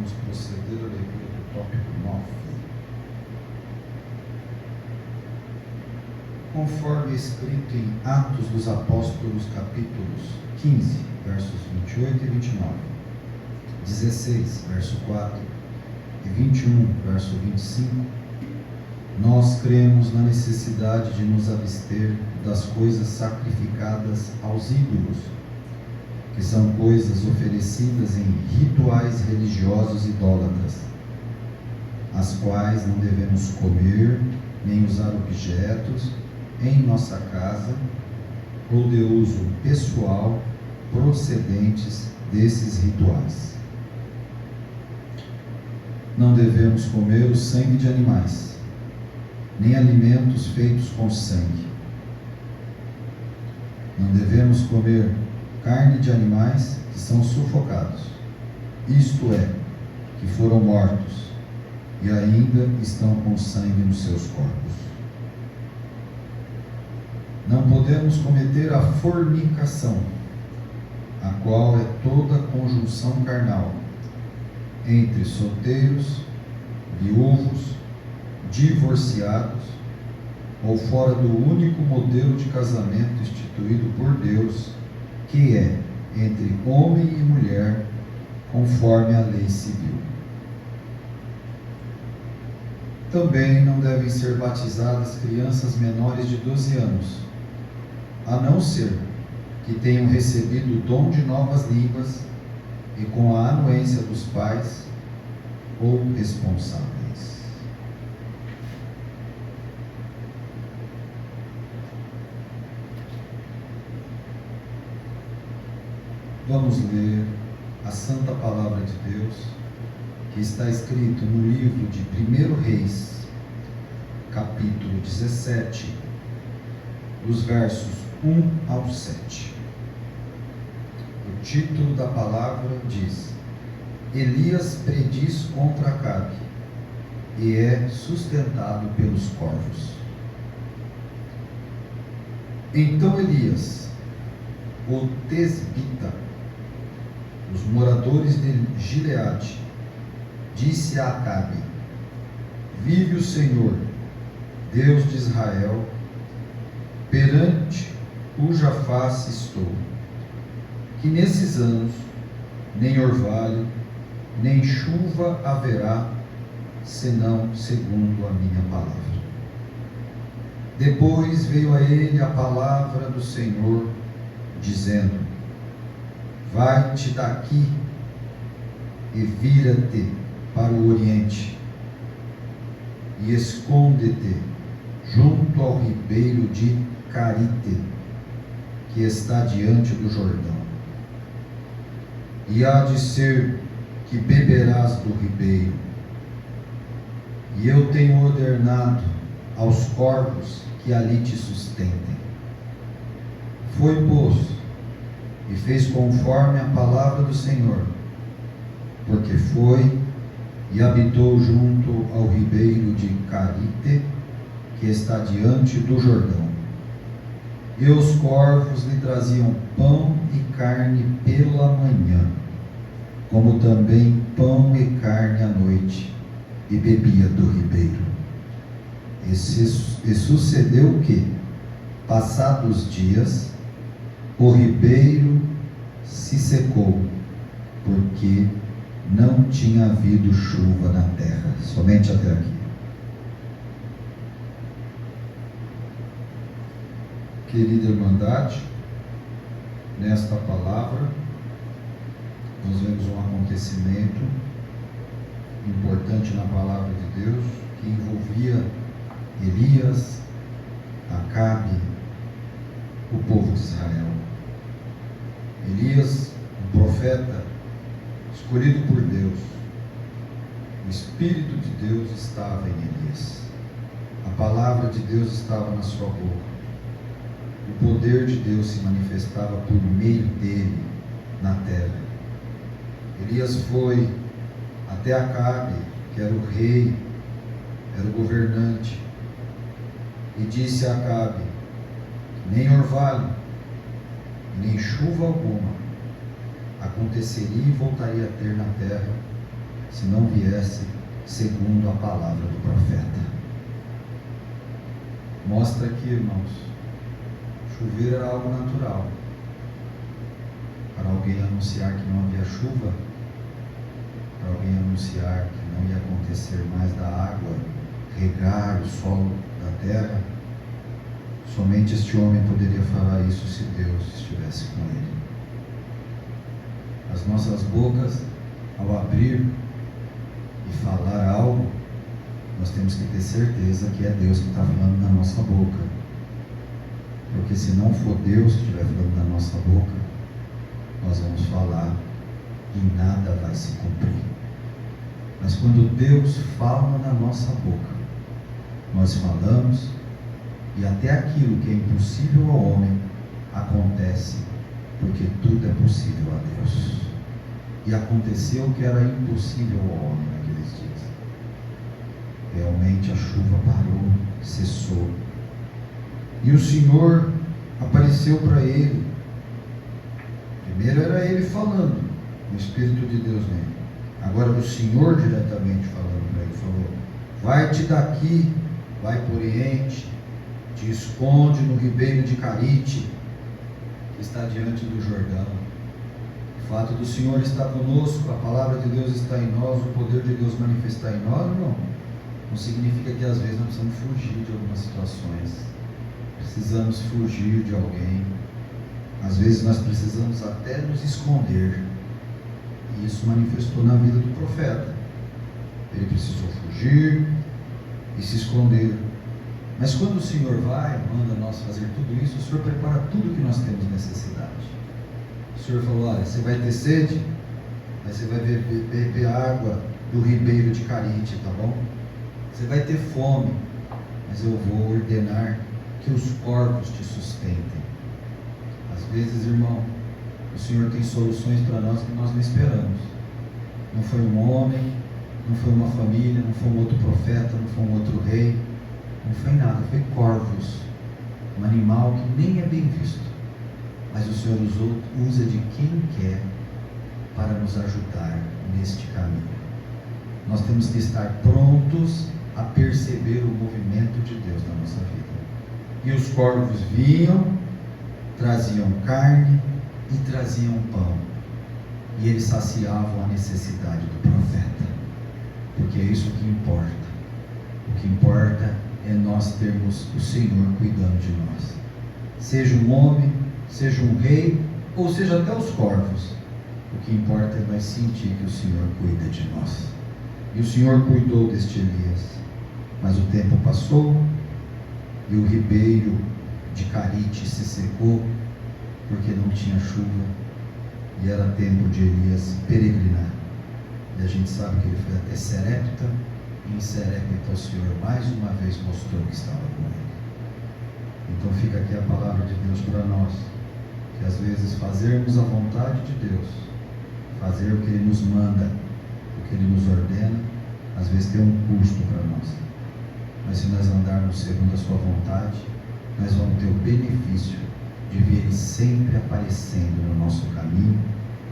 vamos proceder à leitura do tópico 9. Conforme escrito em Atos dos Apóstolos, capítulos 15, versos 28 e 29, 16, verso 4 e 21, verso 25, nós cremos na necessidade de nos abster das coisas sacrificadas aos ídolos, que são coisas oferecidas em rituais religiosos idólatras, as quais não devemos comer nem usar objetos em nossa casa ou de uso pessoal procedentes desses rituais. Não devemos comer o sangue de animais, nem alimentos feitos com sangue. Não devemos comer carne de animais que são sufocados, isto é, que foram mortos e ainda estão com sangue nos seus corpos. Não podemos cometer a fornicação, a qual é toda conjunção carnal entre solteiros, viúvos, divorciados ou fora do único modelo de casamento instituído por Deus, que é entre homem e mulher, conforme a lei civil. Também não devem ser batizadas crianças menores de 12 anos, a não ser que tenham recebido o dom de novas línguas e com a anuência dos pais ou responsáveis. Vamos ler a Santa Palavra de Deus, que está escrito no livro de 1 Reis, capítulo 17, dos versos 1 ao 7. O título da palavra diz: Elias prediz contra Acabe e é sustentado pelos corvos. Então Elias, o tesbita, os moradores de Gileade, disse a Acabe: Vive o Senhor, Deus de Israel, perante cuja face estou, que nesses anos nem orvalho, nem chuva haverá, senão segundo a minha palavra. Depois veio a ele a palavra do Senhor, dizendo: Vai-te daqui e vira-te para o oriente, e esconde-te junto ao ribeiro de Carite, que está diante do Jordão. E há de ser que beberás do ribeiro, e eu tenho ordenado aos corvos que ali te sustentem. Foi, pois, e fez conforme a palavra do Senhor, porque foi e habitou junto ao ribeiro de Carite, que está diante do Jordão. E os corvos lhe traziam pão e carne pela manhã, como também pão e carne à noite, e bebia do ribeiro. E sucedeu que, passados dias, o ribeiro se secou, porque não tinha havido chuva na terra. Somente até aqui. Querida Irmandade, nesta palavra, nós vemos um acontecimento importante na palavra de Deus, que envolvia Elias, Acabe, o povo de Israel. Elias, um profeta escolhido por Deus. O Espírito de Deus estava em Elias. A palavra de Deus estava na sua boca. O poder de Deus se manifestava por meio dele na terra. Elias foi até Acabe, que era o rei, era o governante, e disse a Acabe: nem orvalho, nem chuva alguma aconteceria e voltaria a ter na terra, se não viesse segundo a palavra do profeta. Mostra aqui, irmãos, chover era algo natural. Para alguém anunciar que não havia chuva, para alguém anunciar que não ia acontecer mais da água regar o solo da terra, somente este homem poderia falar isso se Deus estivesse com ele. As nossas bocas, ao abrir e falar algo, nós temos que ter certeza que é Deus que está falando na nossa boca. Porque se não for Deus que estiver falando na nossa boca, nós vamos falar e nada vai se cumprir. Mas quando Deus fala na nossa boca, nós falamos, e até aquilo que é impossível ao homem acontece, porque tudo é possível a Deus. E aconteceu o que era impossível ao homem naqueles dias. Realmente a chuva parou, cessou. E o Senhor apareceu para ele. Primeiro era ele falando, o Espírito de Deus nele. Agora o Senhor diretamente falando para ele, falou: vai-te daqui, vai para o Oriente, te esconde no ribeiro de Carite, que está diante do Jordão. O fato do Senhor estar conosco, a palavra de Deus está em nós, o poder de Deus manifestar em nós, não significa que às vezes nós precisamos fugir de algumas situações, precisamos fugir de alguém, às vezes nós precisamos até nos esconder, e isso manifestou na vida do profeta. Ele precisou fugir e se esconder. Mas quando o Senhor vai, manda nós fazer tudo isso, o Senhor prepara tudo que nós temos necessidade. O Senhor falou: olha, você vai ter sede, mas você vai beber água do ribeiro de Carite, tá bom? Você vai ter fome, mas eu vou ordenar que os corvos te sustentem. Às vezes, irmão, o Senhor tem soluções para nós que nós não esperamos. Não foi um homem, não foi uma família, não foi um outro profeta, não foi um outro rei, não foi nada, foi corvos, um animal que nem é bem visto, mas o Senhor usa de quem quer para nos ajudar neste caminho. Nós temos que estar prontos a perceber o movimento de Deus na nossa vida. E os corvos vinham, traziam carne e traziam pão, e eles saciavam a necessidade do profeta, porque é isso que importa. O que importa é nós termos o Senhor cuidando de nós, seja um homem, seja um rei, ou seja até os corvos. O que importa é nós sentir que o Senhor cuida de nós. E o Senhor cuidou deste Elias, mas o tempo passou e o ribeiro de Carite se secou, porque não tinha chuva, e era tempo de Elias peregrinar. E a gente sabe que ele foi até Serepta, e em Serepta o Senhor mais uma vez mostrou que estava com ele. Então fica aqui a palavra de Deus para nós, que às vezes fazermos a vontade de Deus, fazer o que Ele nos manda, o que Ele nos ordena, às vezes tem um custo para nós. Mas se nós andarmos segundo a sua vontade, nós vamos ter o benefício de ver Ele sempre aparecendo no nosso caminho,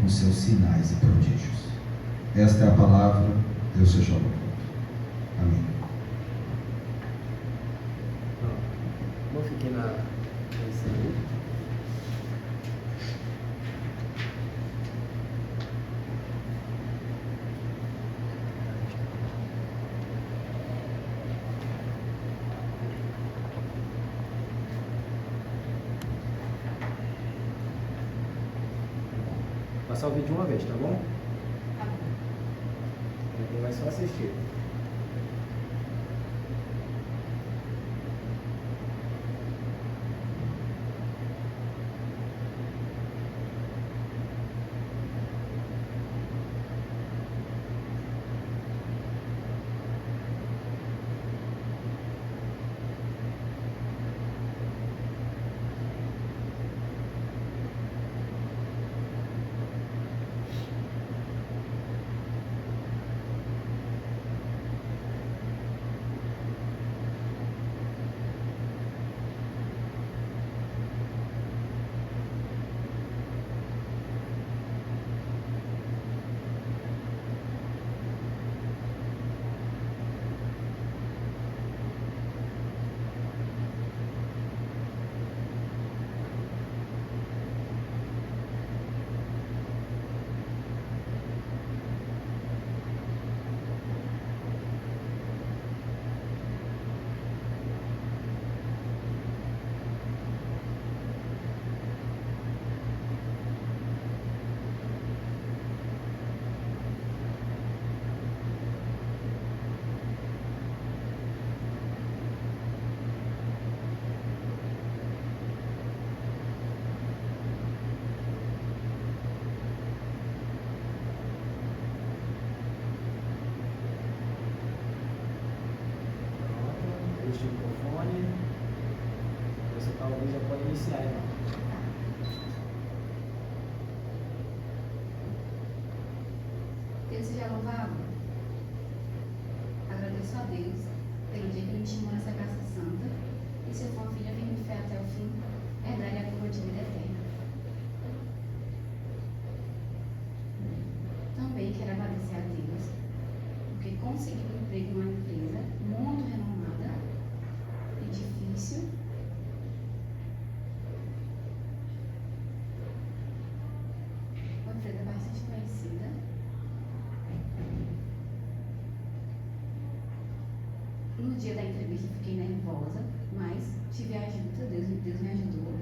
com seus sinais e prodígios. Esta é a palavra. Deus seja louvado. Amém. Vamos ficar na aí. Passar o vídeo uma vez, tá bom? Ninguém vai só assistir. Você talvez já pode iniciar, irmão. Deus seja louvado. Agradeço a Deus pelo dia que Ele me chamou nessa casa santa. E se eu for uma filha firme de fé até o fim, herdar a coroa de vida eterna. Também quero agradecer a Deus porque consegui um emprego em uma empresa muito renomada e difícil. Uma empresa bastante conhecida. No dia da entrevista fiquei nervosa, mas tive a ajuda, Deus me ajudou.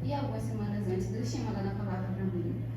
E algumas semanas antes, Deus tinha mandado a palavra para mim.